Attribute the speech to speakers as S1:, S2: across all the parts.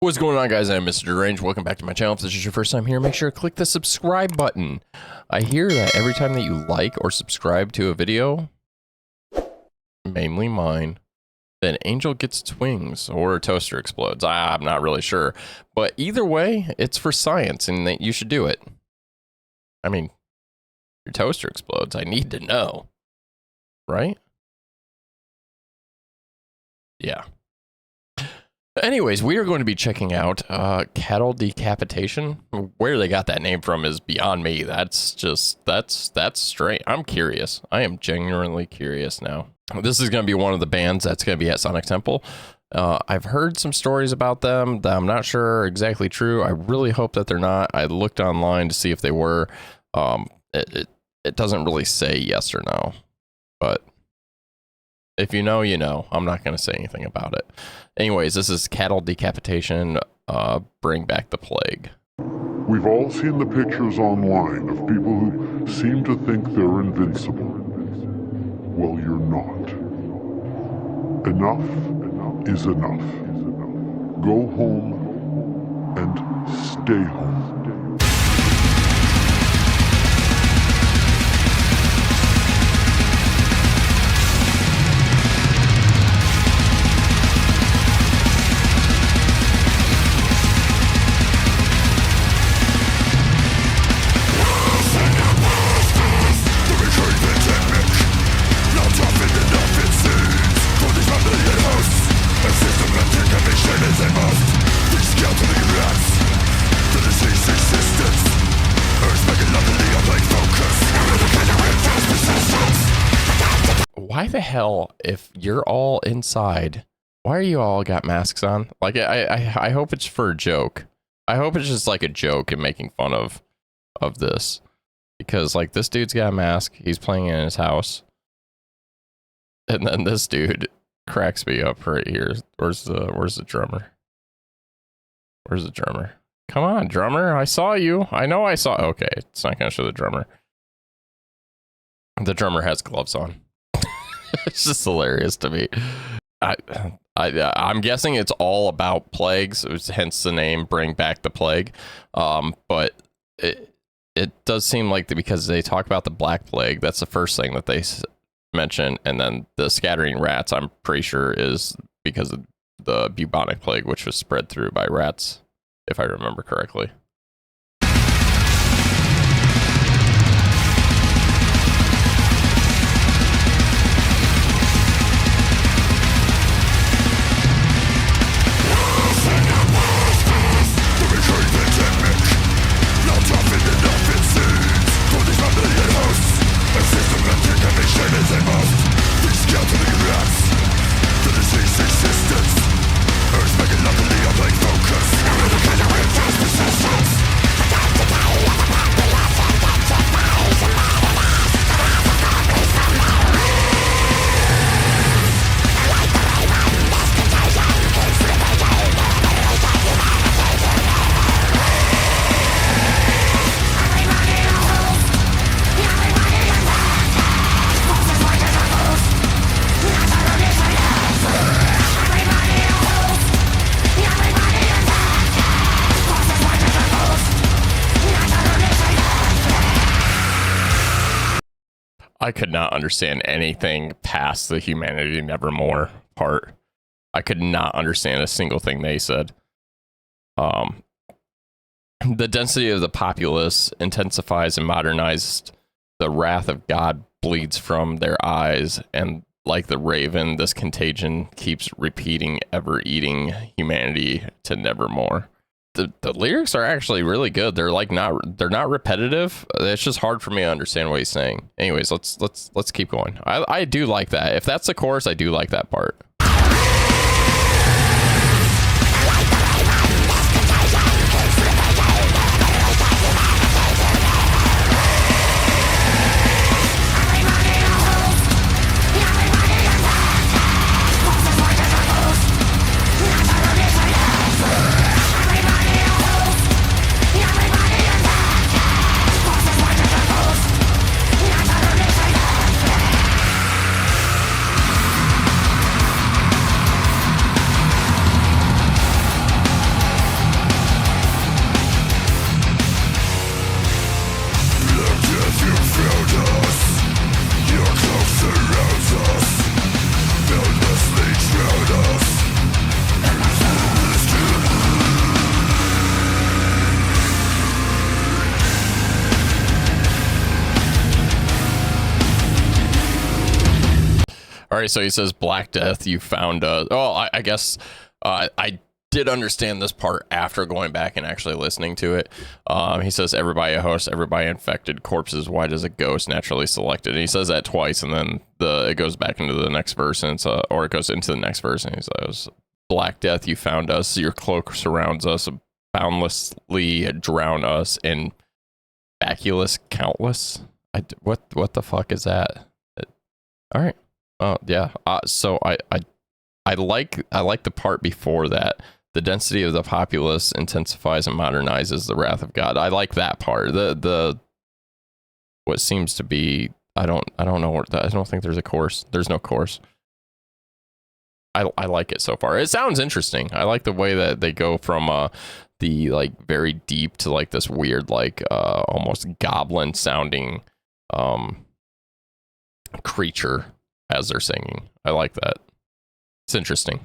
S1: What's going on, guys? I'm Mr.Deranged. Welcome back to my channel. If this is your first time here, make sure to click the subscribe button. I hear that every time that you like or subscribe to a video, mainly mine, then Angel gets its wings or a toaster explodes. I'm not really sure. But either way, it's for science and that you should do it. I mean, your toaster explodes. I need to know. Right? Yeah. Anyways, we are going to be checking out Cattle Decapitation. Where they got that name from is beyond me. That's strange. I'm curious. I am genuinely curious now. This is going to be one of the bands that's going to be at Sonic Temple. I've heard some stories about them that I'm not sure are exactly true. I really hope that they're not. I looked online to see if they were. It doesn't really say yes or no, but if you know, you know. I'm not going to say anything about it. Anyways, this is Cattle Decapitation, Bring Back the Plague.
S2: We've all seen the pictures online of people who seem to think they're invincible. Well, you're not. Enough is enough. Go home and stay home.
S1: Why the hell, if you're all inside, why are you all got masks on? Like, I hope it's for a joke. I hope it's just like a joke and making fun of this. Because, like, this dude's got a mask. He's playing in his house. And then this dude cracks me up right here. Where's the drummer? Where's the drummer? Come on, drummer. I saw you. I know I saw. Okay, it's not going to show the drummer. The drummer has gloves on. It's just hilarious to me. I'm guessing it's all about plagues, hence the name Bring Back the Plague. But it does seem like because they talk about the Black Plague, that's the first thing that they mention. And then the scattering rats, I'm pretty sure, is because of the bubonic plague, which was spread through by rats, if I remember correctly. I could not understand anything past the humanity nevermore part. I could not understand a single thing they said. The density of the populace intensifies and modernized. The wrath of God bleeds from their eyes, and like the raven, this contagion keeps repeating, ever eating humanity to nevermore. The lyrics are actually really good. They're like they're not repetitive. It's just hard for me to understand what he's saying. Anyways, let's keep going. I do like that. If that's the chorus, I do like that part. right, so he says, Black Death, you found I guess I did understand this part after going back and actually listening to it. He says, everybody a host, everybody infected, corpses white as a ghost, naturally selected. And he says that twice, and then it goes back into the next verse, and or it goes into the next verse, and he says, Black Death, you found us, your cloak surrounds us, boundlessly drown us in baculous countless. What the fuck is that? All right. Oh yeah. So I like the part before that. The density of the populace intensifies and modernizes the wrath of God. I like that part. The what seems to be, I don't know. I don't think there's a chorus. There's no chorus. I like it so far. It sounds interesting. I like the way that they go from the like very deep to like this weird like almost goblin sounding creature as they're singing. I like that. It's interesting.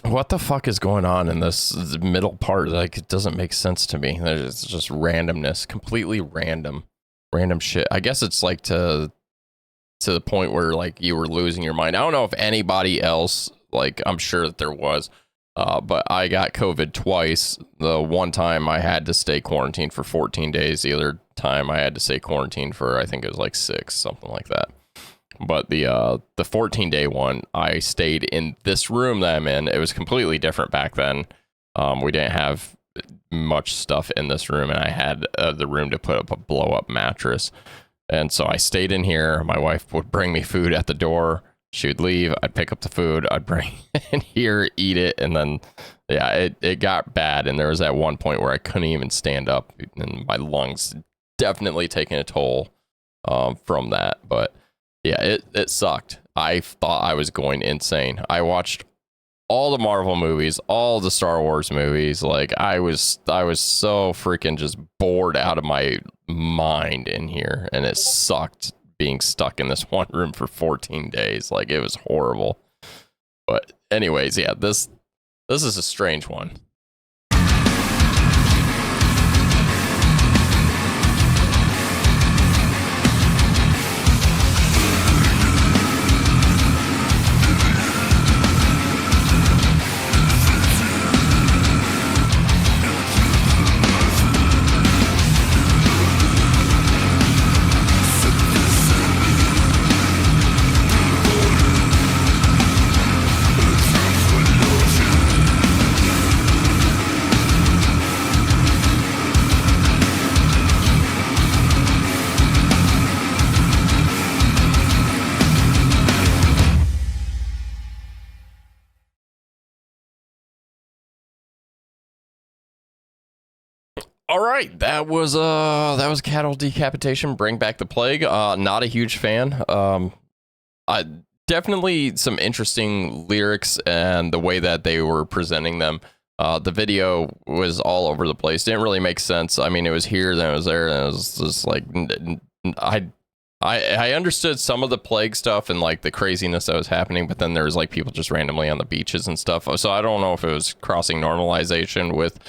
S1: What the fuck is going on in this middle part? Like, it doesn't make sense to me. It's just randomness, completely random shit. I guess it's like to the point where like you were losing your mind. I don't know if anybody else, like I'm sure that there was, but I got COVID twice. The one time I had to stay quarantined for 14 days. The other time I had to stay quarantined for, I think it was like 6, something like that. But the 14-day one, I stayed in this room that I'm in. It was completely different back then. We didn't have much stuff in this room, and I had the room to put up a blow-up mattress. And so I stayed in here. My wife would bring me food at the door. She would leave. I'd pick up the food. I'd bring it in here, eat it, and then, yeah, it got bad. And there was at one point where I couldn't even stand up, and my lungs definitely taking a toll from that. But yeah, it sucked. I thought I was going insane. I watched all the Marvel movies, all the Star Wars movies. Like I was so freaking just bored out of my mind in here, and it sucked being stuck in this one room for 14 days. Like it was horrible. But anyways, yeah, this is a strange one. All right, that was Cattle Decapitation, Bring Back the Plague. Not a huge fan. I definitely some interesting lyrics and the way that they were presenting them. The video was all over the place. Didn't really make sense. I mean, it was here, then it was there, and it was just like I understood some of the plague stuff and like the craziness that was happening, but then there was like people just randomly on the beaches and stuff. So I don't know if it was crossing normalization with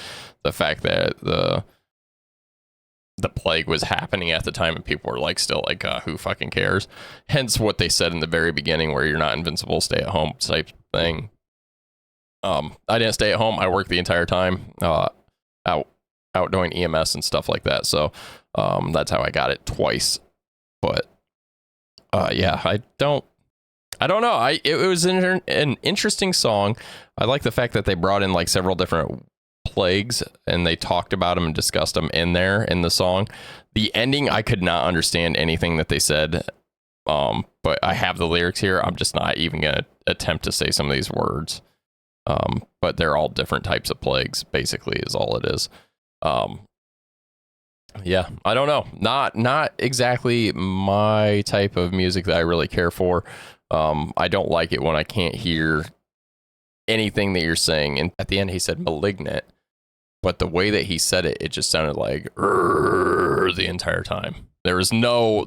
S1: the fact that the plague was happening at the time and people were like still like who fucking cares, hence what they said in the very beginning where you're not invincible, stay at home type thing. I didn't stay at home. I worked the entire time out doing EMS and stuff like that, so that's how I got it twice. But yeah, I don't know. It was an interesting song. I like the fact that they brought in like several different plagues and they talked about them and discussed them in there in the song. The ending, I could not understand anything that they said, but I have the lyrics here. I'm just not even gonna attempt to say some of these words, but they're all different types of plagues basically is all it is. Yeah, I don't know, not exactly my type of music that I really care for. I don't like it when I can't hear anything that you're saying. And at the end he said malignant, but the way that he said it, it just sounded like the entire time. There was no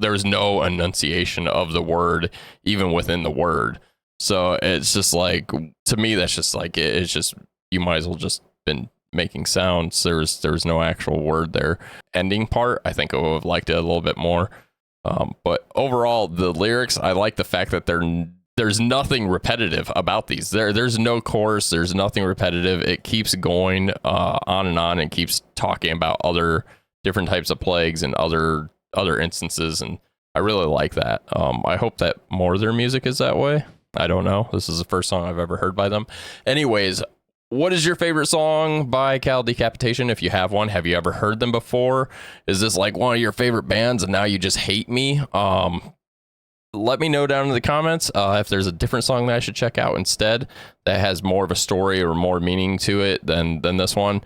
S1: enunciation of the word even within the word. So it's just like, to me, that's just like, it's just, you might as well just been making sounds. There's no actual word there. Ending part, I think I would have liked it a little bit more. But overall, the lyrics, I like the fact that there's nothing repetitive about these. There's no chorus. There's nothing repetitive. It keeps going on and keeps talking about other different types of plagues and other instances. And I really like that. I hope that more of their music is that way. I don't know. This is the first song I've ever heard by them. Anyways, what is your favorite song by Cattle Decapitation? If you have one, have you ever heard them before? Is this like one of your favorite bands and now you just hate me? Let me know down in the comments if there's a different song that I should check out instead that has more of a story or more meaning to it than this one.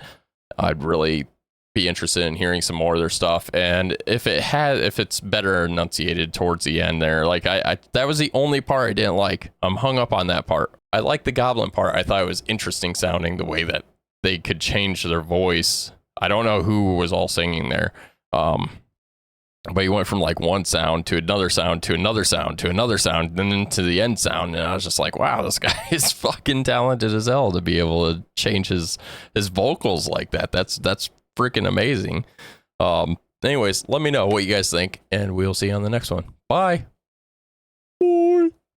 S1: I'd really be interested in hearing some more of their stuff, and if it's better enunciated towards the end there. Like I that was the only part I didn't like. I'm hung up on that part. I like the goblin part. I thought it was interesting sounding the way that they could change their voice. I don't know who was all singing there. But he went from like one sound to another sound to another sound to another sound, and then to the end sound. And I was just like, wow, this guy is fucking talented as hell to be able to change his vocals like that. That's freaking amazing. Anyways, let me know what you guys think, and we'll see you on the next one. Bye.